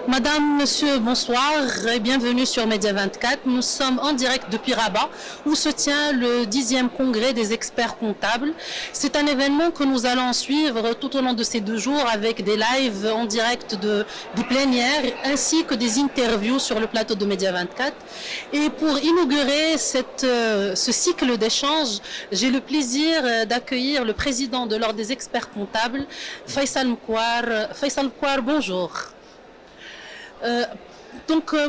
Madame, monsieur, bonsoir et bienvenue sur Média 24. Nous sommes en direct depuis Rabat où se tient le 10e congrès des experts comptables. C'est un événement que nous allons suivre tout au long de ces 2 jours avec des lives en direct des plénières ainsi que des interviews sur le plateau de Média 24. Et pour inaugurer ce cycle d'échanges, j'ai le plaisir d'accueillir le président de l'Ordre des experts comptables, Faisal Mkwar. Faisal Mkwar, bonjour.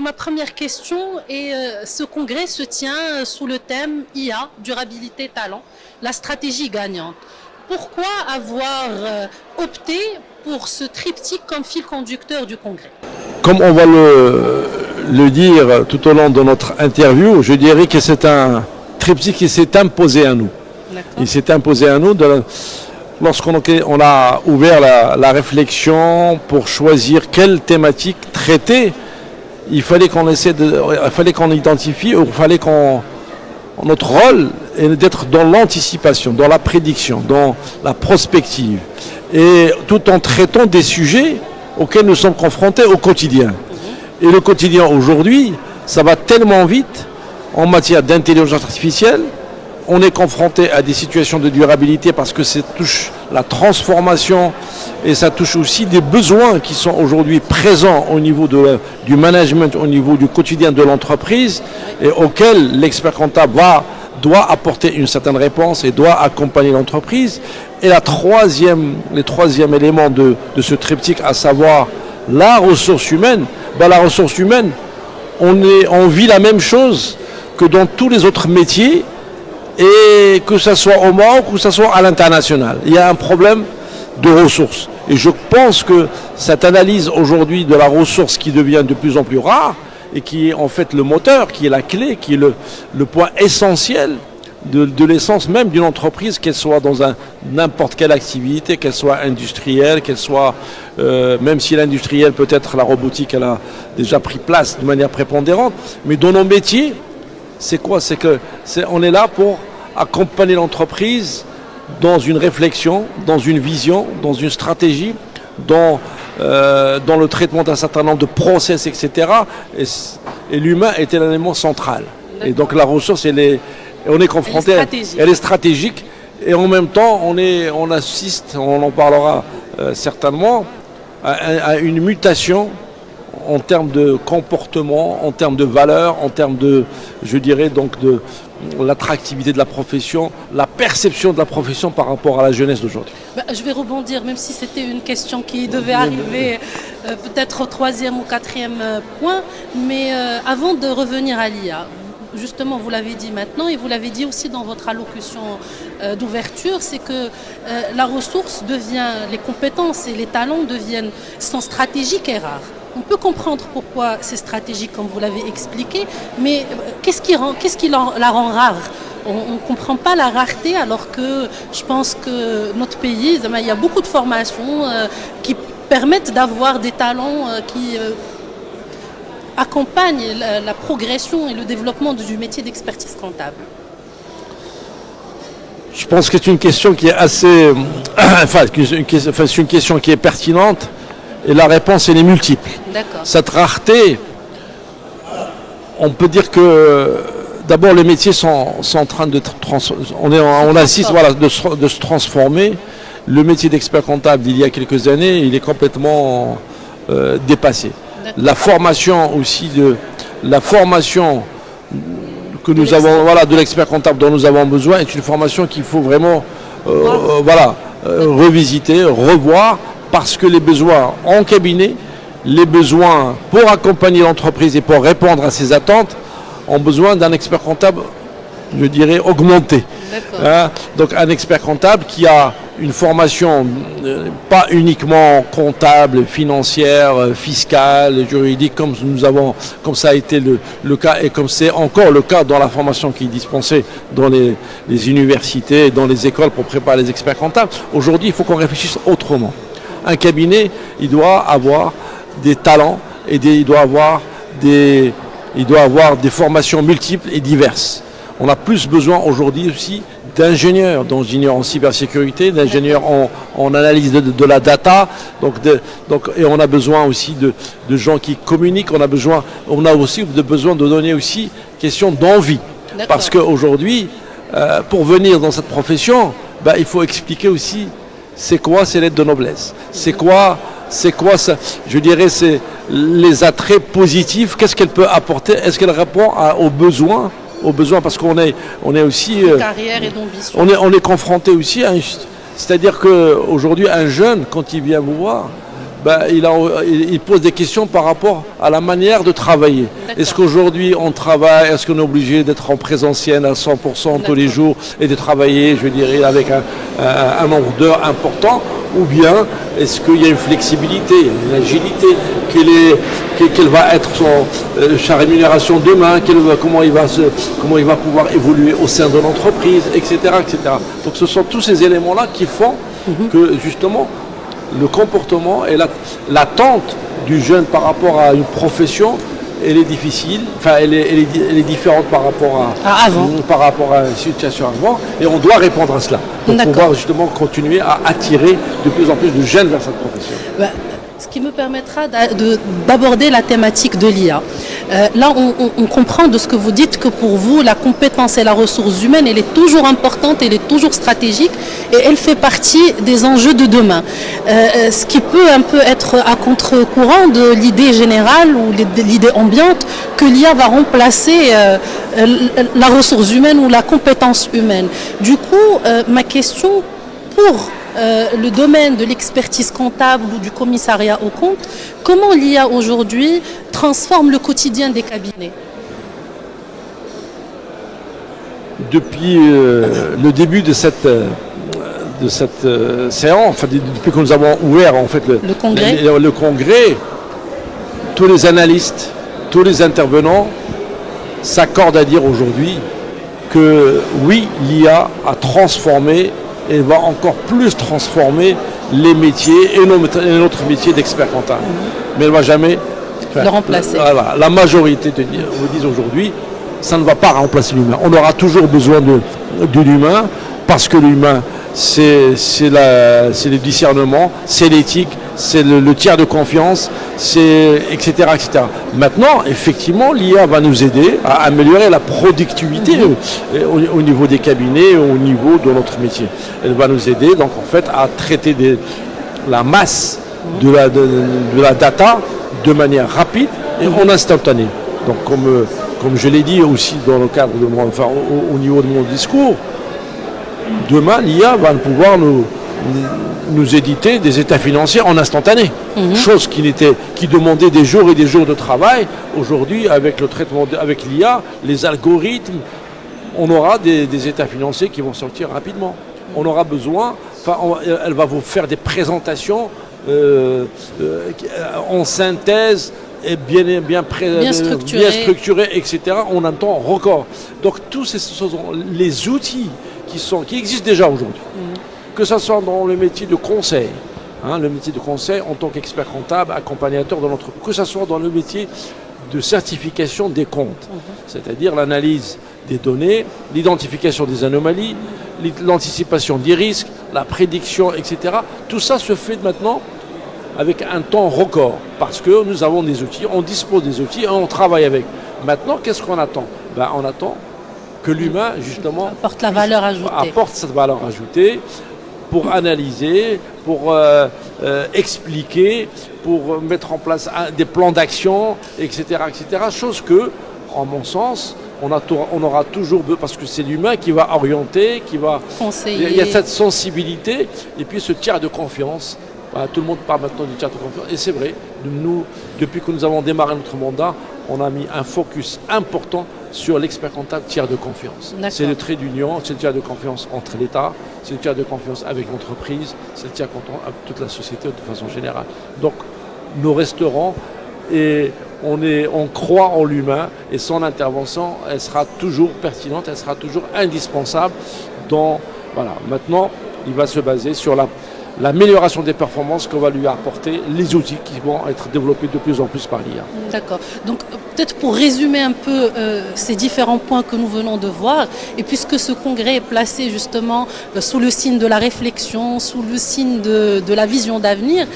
Ma première question est, ce congrès se tient sous le thème IA, durabilité, talent, la stratégie gagnante. Pourquoi avoir opté pour ce triptyque comme fil conducteur du congrès? Comme on va le dire tout au long de notre interview, je dirais que c'est un triptyque qui s'est imposé à nous. Il s'est imposé à nous lorsqu'on a ouvert la réflexion pour choisir quelle thématique traiter. Il fallait qu'on identifie, notre rôle est d'être dans l'anticipation, dans la prédiction, dans la prospective, et tout en traitant des sujets auxquels nous sommes confrontés au quotidien. Et le quotidien aujourd'hui, ça va tellement vite en matière d'intelligence artificielle. On est confronté à des situations de durabilité parce que ça touche la transformation et ça touche aussi des besoins qui sont aujourd'hui présents au niveau du management, au niveau du quotidien de l'entreprise et auxquels l'expert comptable doit apporter une certaine réponse et doit accompagner l'entreprise. Et le troisième élément de ce triptyque, à savoir la ressource humaine, la ressource humaine, on vit la même chose que dans tous les autres métiers. Et que ce soit au Maroc ou que ce soit à l'international. Il y a un problème de ressources. Et je pense que cette analyse aujourd'hui de la ressource qui devient de plus en plus rare et qui est en fait le moteur, qui est la clé, qui est le point essentiel de l'essence même d'une entreprise, qu'elle soit dans n'importe quelle activité, qu'elle soit industrielle, qu'elle soit, même si l'industriel peut-être la robotique elle a déjà pris place de manière prépondérante, mais dans nos métiers, c'est quoi? On est là pour accompagner l'entreprise dans une réflexion, dans une vision, dans une stratégie, dans le traitement d'un certain nombre de process, etc. Et l'humain est un élément central. Et donc la ressource, on est confronté, elle est stratégique. Et en même temps, on assiste, on en parlera certainement, à une mutation en termes de comportement, en termes de valeur, en termes de l'attractivité de la profession, la perception de la profession par rapport à la jeunesse d'aujourd'hui. Je vais rebondir, même si c'était une question qui devait arriver peut-être au 3e ou 4e point, mais avant de revenir à l'IA, justement, vous l'avez dit maintenant et vous l'avez dit aussi dans votre allocution d'ouverture, c'est que la ressource les compétences et les talents sont stratégiques et rares. On peut comprendre pourquoi c'est stratégique comme vous l'avez expliqué, mais qu'est-ce qui la rend rare? On ne comprend pas la rareté alors que je pense que notre pays, il y a beaucoup de formations qui permettent d'avoir des talents qui accompagnent la progression et le développement du métier d'expertise comptable. Je pense que c'est une question qui est assez... c'est une question qui est pertinente. Et la réponse, elle est multiple. Cette rareté, on peut dire que d'abord les métiers sont en train de de se transformer. Le métier d'expert comptable d'il y a quelques années, il est complètement dépassé. La formation que nous avons, de l'expert comptable dont nous avons besoin est une formation qu'il faut vraiment revisiter, revoir. Parce que les besoins en cabinet, les besoins pour accompagner l'entreprise et pour répondre à ses attentes ont besoin d'un expert comptable, je dirais, augmenté. Donc un expert comptable qui a une formation pas uniquement comptable, financière, fiscale, juridique, comme ça a été le cas et comme c'est encore le cas dans la formation qui est dispensée dans les universités et dans les écoles pour préparer les experts comptables. Aujourd'hui, il faut qu'on réfléchisse autrement. Un cabinet, il doit avoir des talents et il doit avoir il doit avoir des formations multiples et diverses. On a plus besoin aujourd'hui aussi d'ingénieurs en cybersécurité, d'ingénieurs en analyse de la data. Et on a besoin aussi de gens qui communiquent. On a aussi besoin de donner aussi question d'envie. Parce qu'aujourd'hui, pour venir dans cette profession, il faut expliquer aussi c'est quoi ces lettres de noblesse. C'est quoi ça, je dirais, c'est les attraits positifs. Qu'est-ce qu'elle peut apporter? Est-ce qu'elle répond aux besoins parce qu'on est aussi carrière et d'ambition. On est confronté aussi c'est-à-dire qu'aujourd'hui un jeune quand il vient vous voir, il pose des questions par rapport à la manière de travailler. Est-ce qu'aujourd'hui on travaille, est-ce qu'on est obligé d'être en présentiel à 100% tous les jours et de travailler, je dirais, avec un nombre d'heures important, ou bien est-ce qu'il y a une flexibilité, une agilité, quelle va être sa rémunération demain, comment il va pouvoir évoluer au sein de l'entreprise, etc., etc. Donc ce sont tous ces éléments-là qui font que justement le comportement et l'attente du jeune par rapport à une profession, elle est difficile, elle est différente par rapport à une situation avant, et on doit répondre à cela pour pouvoir justement continuer à attirer de plus en plus de jeunes vers cette profession. Ce qui me permettra d'aborder la thématique de l'IA. Là, on comprend de ce que vous dites que pour vous, la compétence et la ressource humaine, elle est toujours importante, elle est toujours stratégique et elle fait partie des enjeux de demain. Ce qui peut un peu être à contre-courant de l'idée générale ou de l'idée ambiante que l'IA va remplacer la ressource humaine ou la compétence humaine. Du coup, ma question pour le domaine de l'expertise comptable ou du commissariat aux comptes, comment l'IA aujourd'hui transforme le quotidien des cabinets? Depuis le début de cette séance, depuis que nous avons ouvert en fait le congrès, tous les analystes, tous les intervenants s'accordent à dire aujourd'hui que oui, l'IA a transformé et va encore plus transformer les métiers et notre métier d'expert comptable. Mais elle ne va jamais le remplacer. La majorité vous disent aujourd'hui, ça ne va pas remplacer l'humain. On aura toujours besoin de l'humain parce que l'humain, c'est le discernement, c'est l'éthique, c'est le tiers de confiance, etc., etc. Maintenant, effectivement, l'IA va nous aider à améliorer la productivité au niveau des cabinets, au niveau de notre métier. Elle va nous aider donc en fait à traiter la masse de la data de manière rapide et en instantané. Donc comme je l'ai dit aussi dans le cadre de au niveau de mon discours, demain l'IA va pouvoir nous éditer des états financiers en instantané. Chose qui demandait des jours et des jours de travail. Aujourd'hui, avec le traitement, avec l'IA, les algorithmes, on aura des états financiers qui vont sortir rapidement. On aura besoin, elle va vous faire des présentations en synthèse et bien structurées, etc. en un temps record. Donc tous ces sont les outils qui existent déjà aujourd'hui. Que ce soit dans le métier de conseil, le métier de conseil en tant qu'expert comptable, accompagnateur de l'entreprise, que ce soit dans le métier de certification des comptes, c'est-à-dire l'analyse des données, l'identification des anomalies, l'anticipation des risques, la prédiction, etc. Tout ça se fait maintenant avec un temps record, parce que nous avons des outils, on dispose des outils et on travaille avec. Maintenant, qu'est-ce qu'on attend? On attend que l'humain, justement, apporte la valeur ajoutée. Apporte cette valeur ajoutée pour analyser, pour expliquer, pour mettre en place des plans d'action, etc., etc. Chose que, en mon sens, on aura toujours besoin, parce que c'est l'humain qui va orienter, qui va conseiller. Il y a cette sensibilité et puis ce tiers de confiance. Tout le monde parle maintenant du tiers de confiance. Et c'est vrai, nous, depuis que nous avons démarré notre mandat, on a mis un focus important sur l'expert comptable tiers de confiance. C'est le trait d'union, c'est le tiers de confiance entre l'État, c'est le tiers de confiance avec l'entreprise, c'est le tiers de confiance avec toute la société de façon générale. Donc nous resterons et on croit en l'humain et son intervention, elle sera toujours pertinente, elle sera toujours indispensable. Maintenant, il va se baser sur l'amélioration des performances que va lui apporter les outils qui vont être développés de plus en plus par l'IA. D'accord. Donc peut-être pour résumer un peu ces différents points que nous venons de voir, et puisque ce congrès est placé justement sous le signe de la réflexion, sous le signe de la vision d'avenir,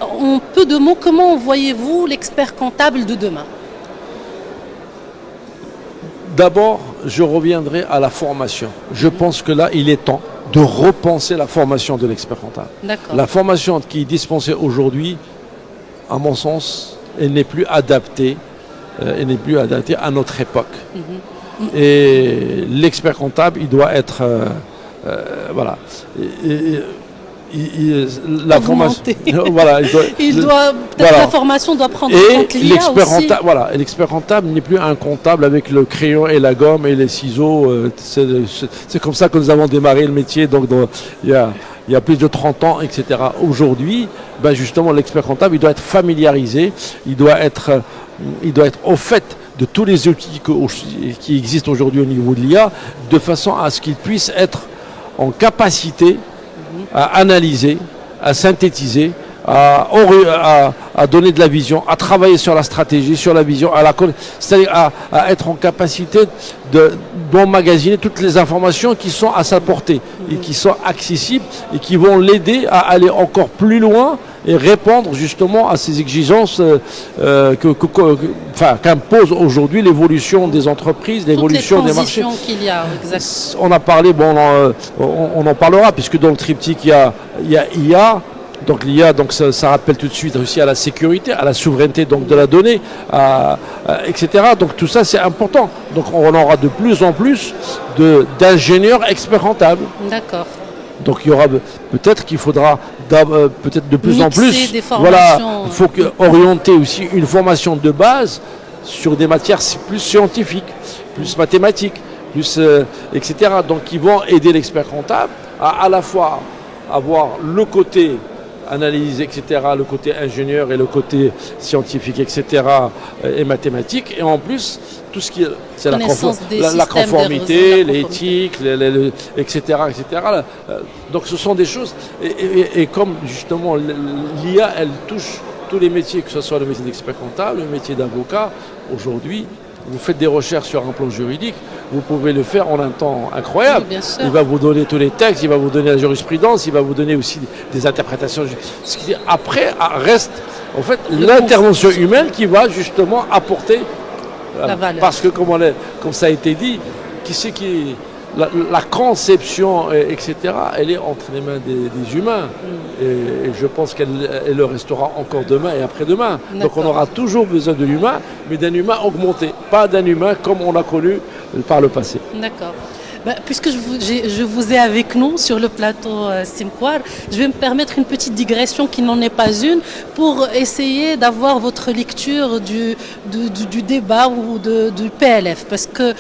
en peu de mots, comment voyez-vous l'expert comptable de demain? D'abord, je reviendrai à la formation. Je pense que là, il est temps de repenser la formation de l'expert comptable. La formation qui est dispensée aujourd'hui, à mon sens, elle n'est plus adaptée. Elle n'est plus adaptée à notre époque. Et l'expert comptable, il doit être... voilà. La formation, voilà, la formation doit prendre en compte l'IA aussi. Voilà, l'expert comptable n'est plus un comptable avec le crayon et la gomme et les ciseaux. C'est comme ça que nous avons démarré le métier, donc il y a plus de 30 ans, etc. Aujourd'hui, ben justement, l'expert comptable, il doit être familiarisé, il doit être au fait de tous les outils qui existent aujourd'hui au niveau de l'IA, de façon à ce qu'il puisse être en capacité à analyser, à synthétiser, à donner de la vision, à travailler sur la stratégie, sur la vision, c'est-à-dire à être en capacité d'emmagasiner toutes les informations qui sont à sa portée et qui sont accessibles et qui vont l'aider à aller encore plus loin et répondre justement à ces exigences qu'impose aujourd'hui l'évolution des entreprises, l'évolution des marchés. Qu'il y a, on a parlé, on en parlera, puisque dans le triptyque, il y a IA. Donc l'IA, ça rappelle tout de suite aussi à la sécurité, à la souveraineté donc de la donnée, etc. Donc tout ça c'est important. Donc on aura de plus en plus d'ingénieurs experts comptables. D'accord. Donc il y aura peut-être qu'il faudra peut-être de plus en plus, il faut orienter aussi une formation de base sur des matières plus scientifiques, plus mathématiques, plus etc. Donc qui vont aider l'expert comptable à la fois avoir le côté analyse, etc., le côté ingénieur et le côté scientifique, etc., et mathématique, et en plus, tout ce qui est la conformité, l'éthique, etc., etc. Donc ce sont des choses, et comme justement l'IA, elle touche tous les métiers, que ce soit le métier d'expert comptable, le métier d'avocat, aujourd'hui, vous faites des recherches sur un plan juridique, vous pouvez le faire en un temps incroyable. Oui, il va vous donner tous les textes, il va vous donner la jurisprudence, il va vous donner aussi des interprétations. Ce qui, après, reste en fait l'intervention humaine qui va justement apporter la valeur. Parce que, comme ça a été dit, la conception, etc., elle est entre les mains des humains. Et je pense qu'elle le restera encore demain et après-demain. Donc on aura toujours besoin de l'humain, mais d'un humain augmenté, pas d'un humain comme on l'a connu par le passé. D'accord. Puisque je vous ai avec nous sur le plateau Simkwar, je vais me permettre une petite digression qui n'en est pas une pour essayer d'avoir votre lecture du débat ou du PLF. Parce que,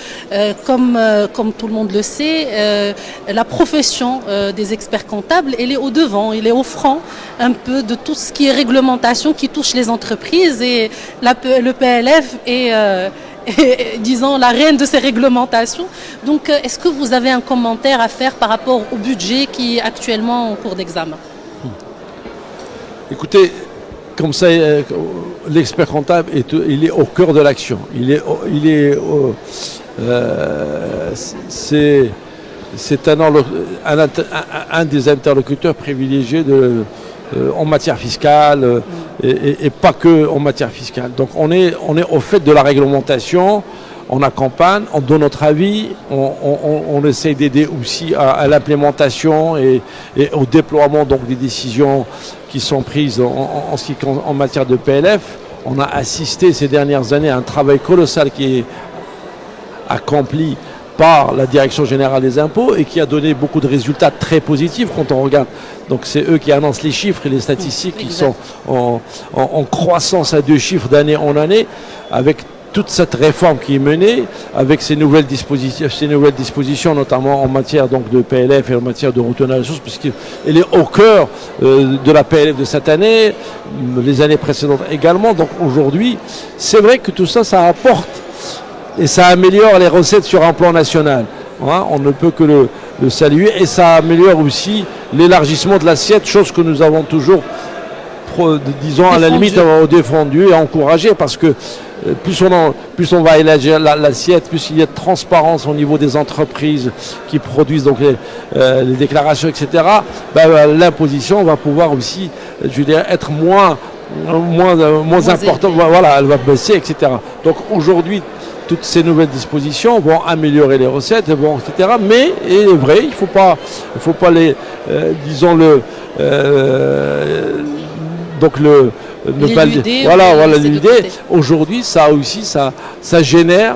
comme tout le monde le sait, la profession des experts comptables, elle est au devant, elle est au front un peu de tout ce qui est réglementation qui touche les entreprises et le PLF est... disons, la reine de ces réglementations. Donc, est-ce que vous avez un commentaire à faire par rapport au budget qui est actuellement en cours d'examen? Écoutez, comme ça, l'expert comptable, il est au cœur de l'action. C'est un des interlocuteurs privilégiés en matière fiscale et pas que en matière fiscale. Donc on est au fait de la réglementation, on accompagne, on donne notre avis, on essaie d'aider aussi à l'implémentation et au déploiement donc des décisions qui sont prises en matière de PLF. On a assisté ces dernières années à un travail colossal qui est accompli par la Direction Générale des Impôts et qui a donné beaucoup de résultats très positifs quand on regarde. Donc c'est eux qui annoncent les chiffres et les statistiques qui sont en croissance à 2 chiffres d'année en année, avec toute cette réforme qui est menée, avec ces nouvelles dispositions notamment en matière donc, de PLF et en matière de retenue à la source, puisqu'elle est au cœur de la PLF de cette année, les années précédentes également. Donc aujourd'hui, c'est vrai que tout ça, ça apporte et ça améliore les recettes sur un plan national. On ne peut que le saluer. Et ça améliore aussi l'élargissement de l'assiette, chose que nous avons toujours, disons, à la limite, défendu et encouragé, parce que plus on va élargir l'assiette, plus il y a de transparence au niveau des entreprises qui produisent donc les déclarations, etc. L'imposition va pouvoir aussi, je dirais, être moins importante. Voilà, elle va baisser, etc. Donc aujourd'hui, toutes ces nouvelles dispositions vont améliorer les recettes, etc. Mais il est vrai, il faut pas les, disons l'idée. Aujourd'hui, ça génère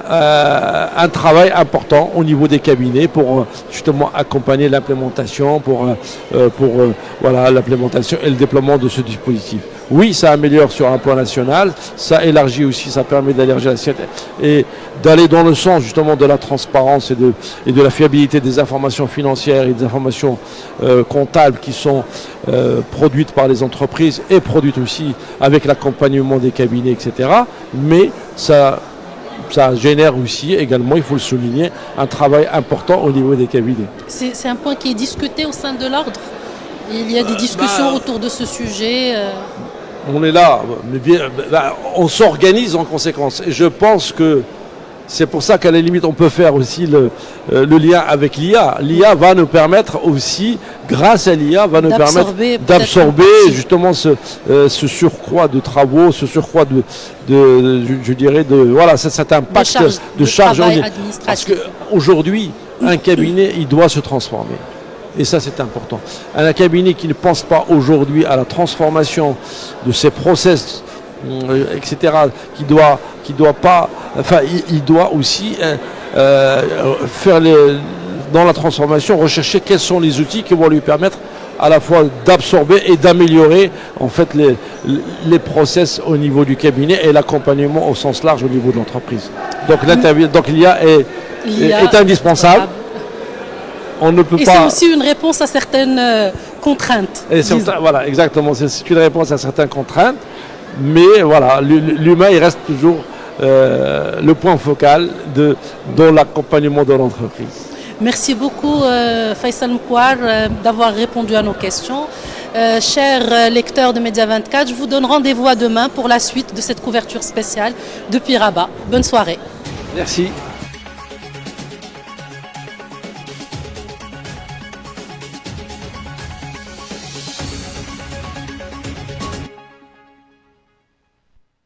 un travail important au niveau des cabinets pour justement accompagner l'implémentation, pour l'implémentation et le déploiement de ce dispositif. Oui, ça améliore sur un plan national, ça élargit aussi, ça permet d'élargir l'assiette et d'aller dans le sens justement de la transparence et de la fiabilité des informations financières et des informations comptables qui sont produites par les entreprises et produites aussi avec l'accompagnement des cabinets, etc. Mais ça génère aussi également, il faut le souligner, un travail important au niveau des cabinets. C'est un point qui est discuté au sein de l'ordre. Il y a des discussions autour de ce sujet. On est là, mais on s'organise en conséquence. Et je pense que c'est pour ça qu'à la limite, on peut faire aussi le lien avec l'IA. L'IA va nous permettre aussi, grâce à l'IA, d'absorber justement ce surcroît de travaux, ce surcroît cet impact de charge administrative. Parce qu'aujourd'hui, un cabinet, il doit se transformer. Et ça, c'est important. Un cabinet qui ne pense pas aujourd'hui à la transformation de ses process, etc., il doit aussi faire dans la transformation, rechercher quels sont les outils qui vont lui permettre à la fois d'absorber et d'améliorer en fait les process au niveau du cabinet et l'accompagnement au sens large au niveau de l'entreprise. Donc l'IA est indispensable. On ne peut pas... c'est aussi une réponse à certaines contraintes. Voilà, exactement. C'est une réponse à certaines contraintes. Mais voilà, l'humain, il reste toujours le point focal dans l'accompagnement de l'entreprise. Merci beaucoup Faisal Mkwar d'avoir répondu à nos questions. Chers lecteurs de Média 24, je vous donne rendez-vous à demain pour la suite de cette couverture spéciale depuis Rabat. Bonne soirée. Merci.